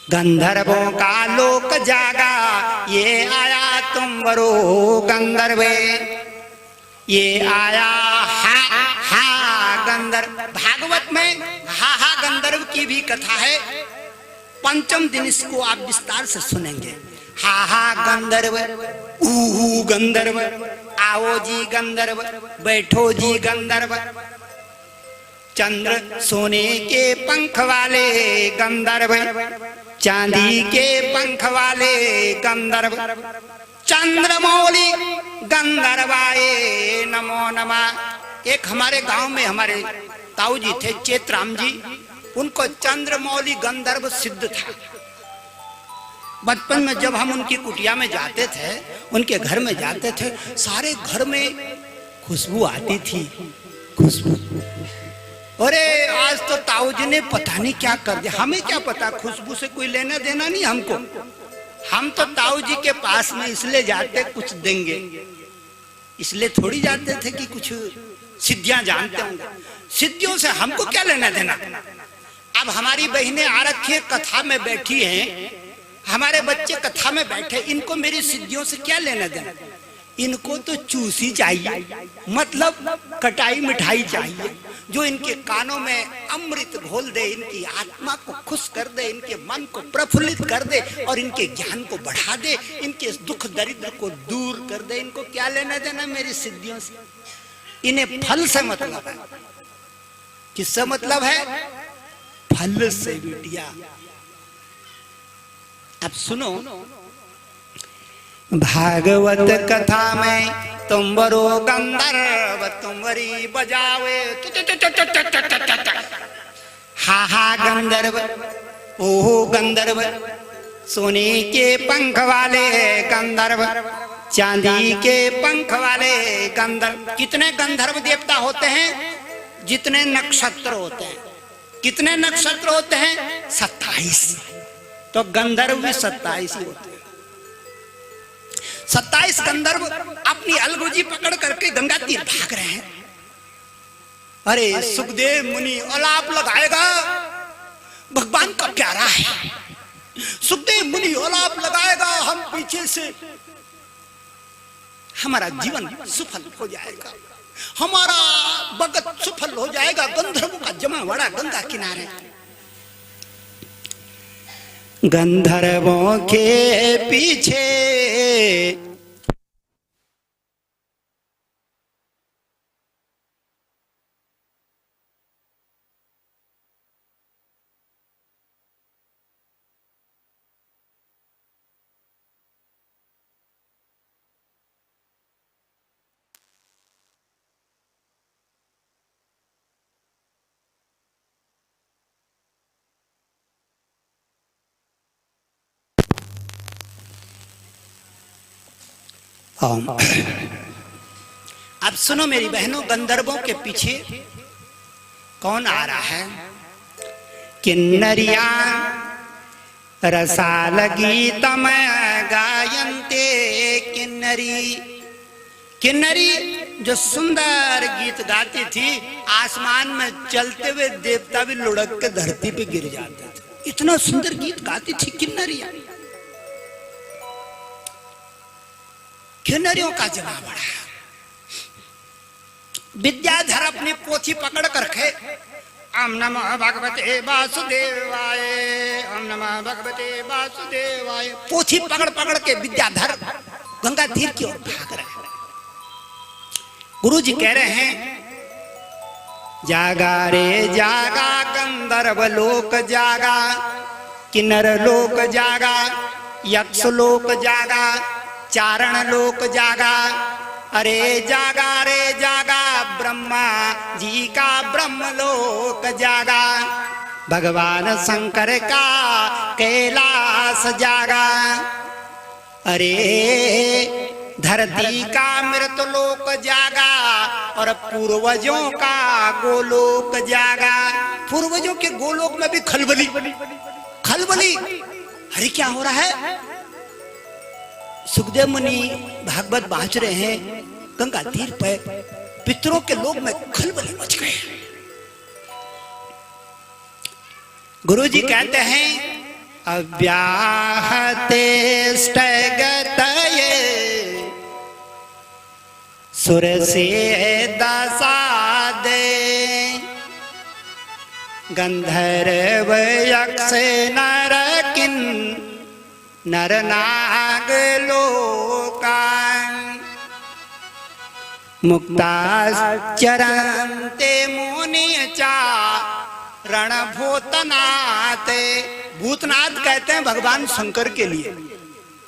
गंधर्वों का लोक जागा, ये आया तुम्बरो गंधर्व, ये आया हा हा गंधर्व। भागवत में हा हा गंधर्व की भी कथा है। पंचम दिन इसको आप विस्तार से सुनेंगे। हा हा गंधर्व, ऊ गंधर्व, आओ जी गंधर्व, बैठो जी गंधर्व। चंद्र सोने के पंख वाले गंधर्व, चांदी के पंख वाले गंधर्व, चंद्रमौली गंधर्वाए नमो नमः। एक हमारे गांव में हमारे ताऊ जी थे, चेतराम जी, उनको चंद्रमौली गंधर्व सिद्ध था। बचपन में जब हम उनकी कुटिया में जाते थे, उनके घर में जाते थे, सारे घर में खुशबू आती थी, खुशबू। अरे आज तो ताऊ जी ने पता नहीं क्या कर दिया, हमें क्या पता, खुशबू से कोई लेना देना नहीं हमको। हम तो ताऊ जी के पास में इसलिए जाते कुछ देंगे, इसलिए थोड़ी जाते थे कि कुछ सिद्धियां जानते होंगे। सिद्धियों से हमको क्या लेना देना। अब हमारी बहनें आ रखी कथा में बैठी हैं, हमारे बच्चे कथा में बैठे, इनको मेरी सिद्धियों से क्या लेना देना। इनको तो चूसी चाहिए, मतलब कटाई मिठाई चाहिए, जो इनके कानों में अमृत घोल दे, इनकी आत्मा को खुश कर दे, इनके मन को प्रफुल्लित कर दे और इनके ज्ञान को बढ़ा दे, इनके दुख दरिद्र को दूर कर दे। इनको क्या लेना देना मेरी सिद्धियों से। इन्हें फल से मतलब है। किससे मतलब है? फल से बिटिया। अब सुनो, भागवत कथा में तुम्बरो गंधर्व तुम्बरी बजावे, हा हा गंधर्व, ओहो गंधर्व, सोने के पंख वाले गंधर्व, चांदी के पंख वाले गंधर्व। कितने गंधर्व देवता होते हैं? जितने नक्षत्र होते हैं। कितने नक्षत्र होते हैं? 27। तो गंधर्व भी 27 ही होते हैं। 27 गंधर्व अपनी अलगुजी पकड़ करके गंगा तीर भाग रहे हैं। अरे सुखदेव मुनि अलाप लगाएगा, भगवान का प्यारा है। सुखदेव मुनि अलाप लगाएगा, हम पीछे से, हमारा जीवन सफल हो जाएगा, हमारा भगत सफल हो जाएगा। गंधर्वों का जमावड़ा गंगा किनारे। गंधर्वों के पीछे अब सुनो मेरी बहनों, गंधर्वों के पीछे कौन आ रहा है? किन्नरिया रसाल गीतम गायन्ते किन्नरी। किन्नरी जो सुंदर गीत गाती थी, आसमान में चलते हुए देवता भी लुढ़क के धरती पे गिर जाते थे। इतना सुंदर गीत गाती थी किन्नरिया। किन्नरियों का जवाब बड़ा। विद्याधर अपनी पोथी पकड़ कर रखे, ओम नमः भगवते वासुदेवाय, ओम नमः भगवते वासुदेवाय। पोथी पकड़ पकड़ के विद्याधर गंगा तीर की ओर भाग रहे हैं। गुरु जी कह रहे हैं, जागा रे जागा गंधर्व लोक जागा, किन्नर लोक जागा, यक्ष लोक जागा, चारण लोक जागा। अरे जागा रे जागा, ब्रह्मा जी का ब्रह्म लोक जागा, भगवान शंकर का कैलाश जागा। अरे धरती का मृत लोक जागा और पूर्वजों का गोलोक जागा। पूर्वजों के गोलोक में भी खलबली खलबली। अरे क्या हो रहा है? सुखदेव मुनि भागवत बाँच रहे हैं, गंगा तीर पर पितरों के लोक में खलबली मच गए। गुरु जी कहते हैं, अव्याहते स्थगतये सुरसे दसादे गंधर्व यक्ष नर किन नर नाग लोकान मुक्ताश्चरन्ते मुनिचा रणभूतनाते। भूतनाथ कहते हैं भगवान शंकर के लिए।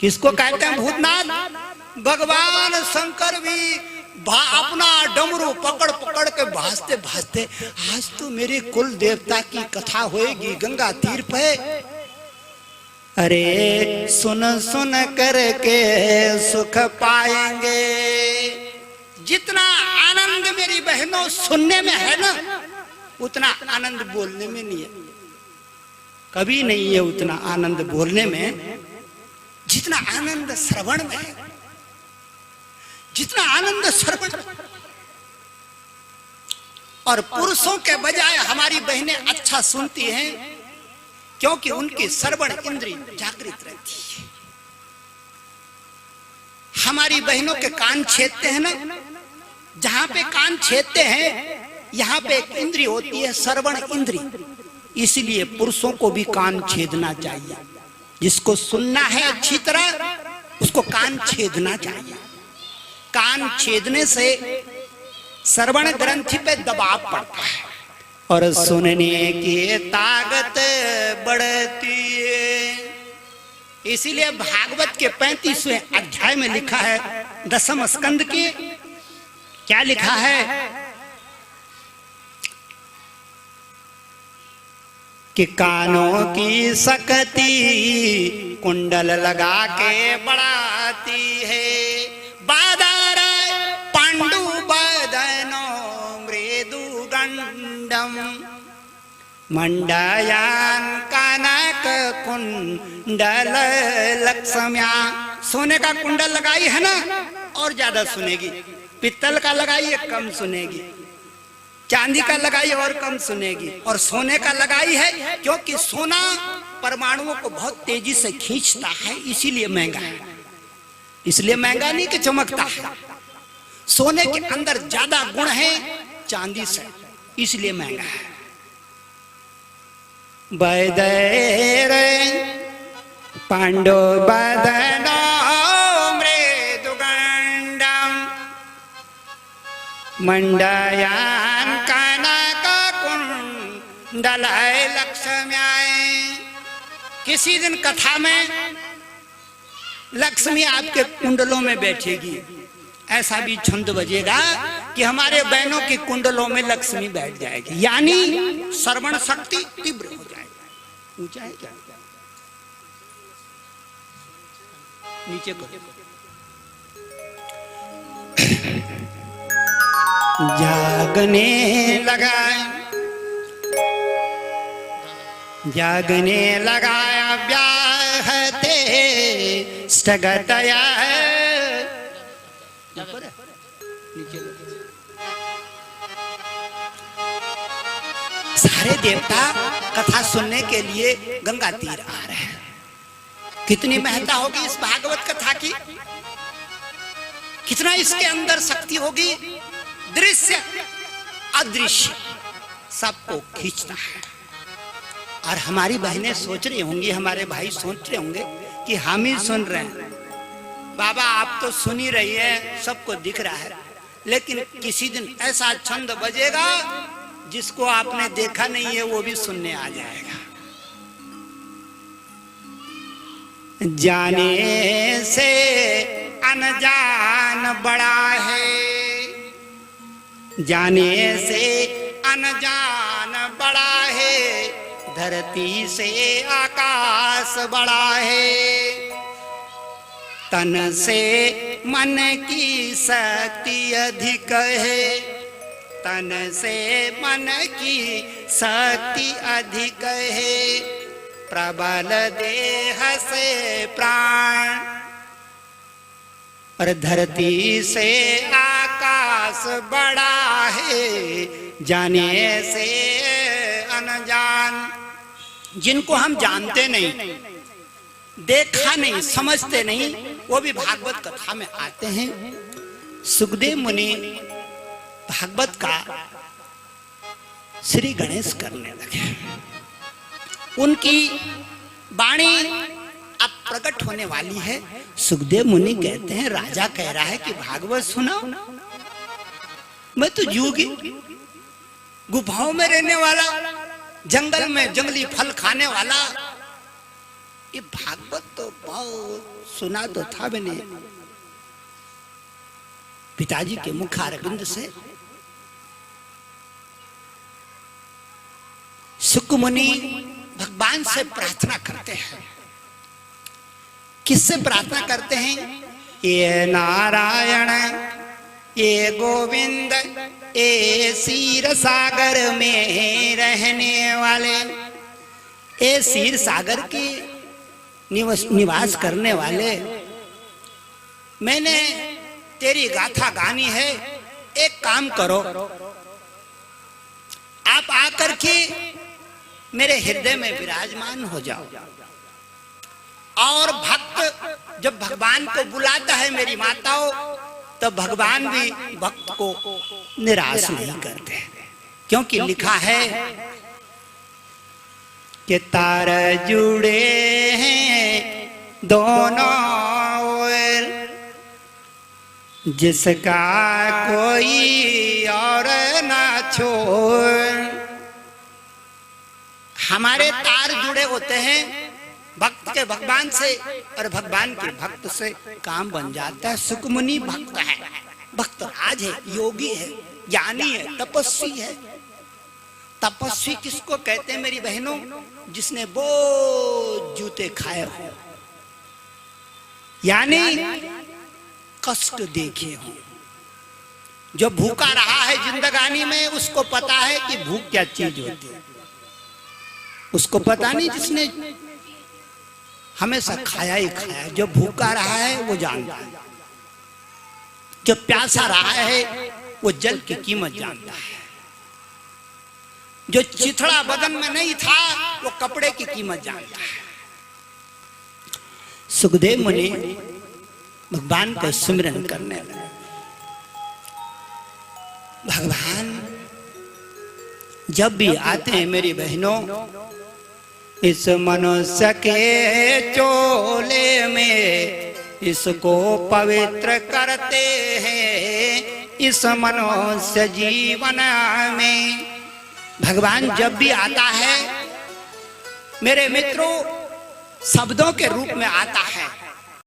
किसको कहते हैं भूतनाथ? भगवान शंकर भी अपना डमरू पकड़ पकड़ के भासते भासते आज तो मेरे कुल देवता की कथा होएगी गंगा तीर पे। अरे सुन सुन करके सुख पाएंगे। जितना आनंद मेरी बहनों सुनने में है ना, उतना आनंद बोलने में नहीं है। कभी नहीं है उतना आनंद बोलने में जितना आनंद श्रवण में है। जितना आनंद श्रवण। और पुरुषों के बजाय हमारी बहनें अच्छा सुनती हैं क्योंकि उनकी श्रवण इंद्रिय जागृत रहती है। हमारी बहनों के कान छेदते हैं ना, जहां पे कान छेदते हैं यहाँ पे एक इंद्रिय होती है श्रवण इंद्रिय। इसलिए पुरुषों को भी कान छेदना चाहिए। जिसको सुनना है अच्छी तरह उसको कान छेदना चाहिए। कान छेदने से श्रवण ग्रंथि पे दबाव पड़ता है और सुनने की ताकत बढ़ती है। इसीलिए भागवत के 35वें अध्याय में लिखा है, 10वें स्कंद के क्या लिखा है कि कानों की सकती कुंडल लगा के बढ़ाती है। बादर पांडु बदनो मृदु गंडम मंडयान कनक कुंडल लक्ष्म्या। सोने का कुंडल लगाई है ना और ज्यादा सुनेगी। पित्तल का लगाइए कम सुनेगी। चांदी का लगाई और कम सुनेगी। और सोने का लगाई है क्योंकि सोना परमाणुओं को बहुत तेजी से खींचता है, इसीलिए महंगा है। इसलिए महंगा नहीं कि चमकता है। सोने के अंदर ज्यादा गुण है चांदी से, इसलिए महंगा है। बैदैर पांडो बदनो मृदुगंडम मंडयान कनक कुंडल लक्ष्म्याय। किसी दिन कथा में लक्ष्मी आपके कुंडलों में बैठेगी। ऐसा भी छंद बजेगा कि हमारे बहनों की कुंडलों में लक्ष्मी बैठ जाएगी, यानी श्रवण शक्ति तीव्र हो जाएगी। ऊंचा है क्या? नीचे करो। जागने लगाया व्याहते स्थगतया। सारे देवता कथा सुनने के लिए गंगा तीर आ रहे हैं। कितनी महत्ता होगी इस भागवत कथा की, कितना इसके अंदर शक्ति होगी। दृश्य अदृश्य सबको खींचता है। और हमारी बहनें सोच रही होंगी, हमारे भाई सोच रहे होंगे कि हम ही सुन रहे हैं। बाबा आप तो सुन ही रही है, सबको दिख रहा है। लेकिन किसी दिन ऐसा छंद बजेगा जिसको आपने देखा नहीं है वो भी सुनने आ जाएगा। जाने से अनजान बड़ा है, जाने से अनजान बड़ा है, धरती से आकाश बड़ा है। तन से मन की शक्ति अधिक है, तन से मन की शक्ति अधिक है, प्रबल देह से प्राण। और धरती से आकाश बड़ा है, जाने से अनजान। जिनको हम जानते नहीं, देखा नहीं, समझते नहीं, वो भी भागवत कथा में आते हैं। सुखदेव मुनि भागवत का श्री गणेश करने लगे। उनकी वाणी अब प्रकट होने वाली है। सुखदेव मुनि कहते हैं, राजा कह रहा है कि भागवत सुनाओ। मैं तो जोगी, गुफाओं में रहने वाला, जंगल में जंगली फल खाने वाला, ये भागवत तो बहुत सुना तो था मैंने पिताजी के मुखारविंद से। सुख मुनि भगवान से प्रार्थना करते हैं। किससे प्रार्थना करते हैं? ये नारायण, ये गोविंद, ये क्षीर सागर में रहने वाले, ये क्षीर सागर के निवास करने वाले, मैंने तेरी गाथा गानी है। एक काम करो, आप आकर के मेरे हृदय में विराजमान हो जाओ। और भक्त जब भगवान को बुलाता है मेरी माताओं, तो भगवान भी भक्त को निराश नहीं करते, क्योंकि लिखा है कि तार जुड़े हैं दोनों ओर, जिसका कोई और ना छोड़। हमारे तार जुड़े होते हैं भक्त के भगवान से, और भगवान के भक्त से काम बन जाता है। सुखमुनि भक्त है, भक्त राज है, योगी है, ज्ञानी है, तपस्वी है। तपस्वी किसको कहते हैं मेरी बहनों? जिसने वो जूते खाए हो, यानी कष्ट देखे हो। जो भूखा रहा है जिंदगानी में, उसको पता है कि भूख क्या चीज होती है। उसको पता नहीं जिसने हमेशा खाया ही खाया। जो भूखा रहा है वो जानता है, जो प्यासा रहा है वो जल की कीमत जानता है। जो चिथड़ा बदन में नहीं था वो कपड़े की कीमत जानता है। सुखदेव मुनि भगवान को सिमरन करने लगे। भगवान जब भी आते हैं मेरी बहनों, इस मनुष्य के चोले में इसको पवित्र करते हैं। इस मनुष्य जीवन में भगवान जब भी आता है मेरे मित्रों, शब्दों के रूप में आता है।